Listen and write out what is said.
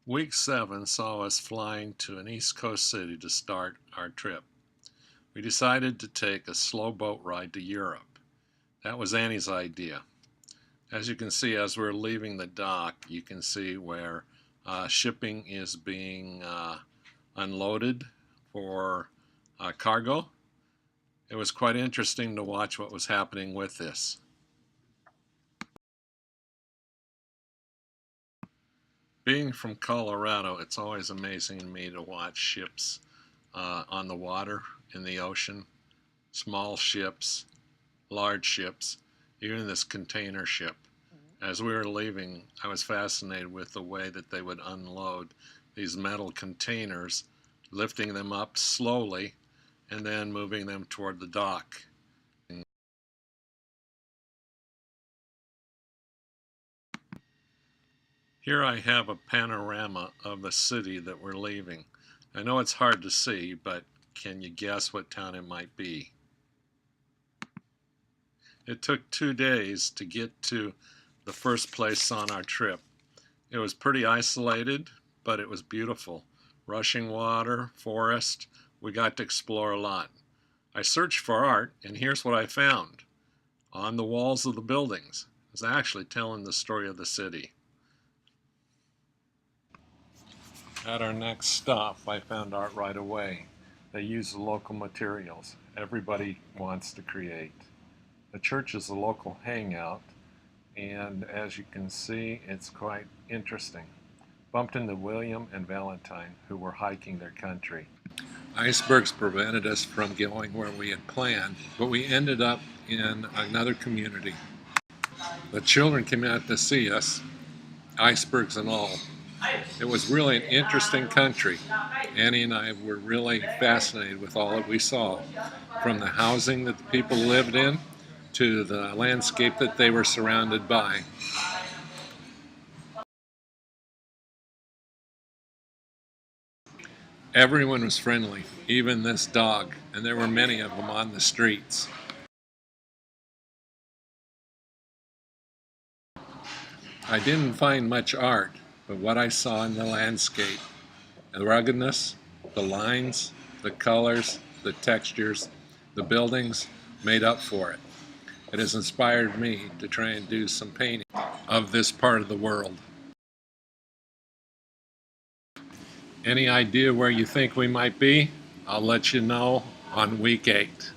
Week 7 saw us flying to an East Coast city to start our trip. We decided to take a slow boat ride to Europe. That was Annie's idea. As you can see, as we're leaving the dock, you can see where shipping is being unloaded for cargo. It was quite interesting to watch what was happening with this. Being from Colorado, it's always amazing to me to watch ships on the water, in the ocean, small ships, large ships, even this container ship. As we were leaving, I was fascinated with the way that they would unload these metal containers, lifting them up slowly and then moving them toward the dock. Here I have a panorama of the city that we're leaving. I know it's hard to see, but can you guess what town it might be? It took 2 days to get to the first place on our trip. It was pretty isolated, but it was beautiful. Rushing water, forest, we got to explore a lot. I searched for art, and here's what I found. On the walls of the buildings. It was actually telling the story of the city. At our next stop, I found art right away. They use the local materials. Everybody wants to create. The church is a local hangout, and as you can see, it's quite interesting. Bumped into William and Valentine, who were hiking their country. Icebergs prevented us from going where we had planned, but we ended up in another community. The children came out to see us, icebergs and all. It was really an interesting country. Annie and I were really fascinated with all that we saw, from the housing that the people lived in to the landscape that they were surrounded by. Everyone was friendly, even this dog, and there were many of them on the streets. I didn't find much art, but what I saw in the landscape, the ruggedness, the lines, the colors, the textures, the buildings made up for it. It has inspired me to try and do some painting of this part of the world. Any idea where you think we might be? I'll let you know on week 8.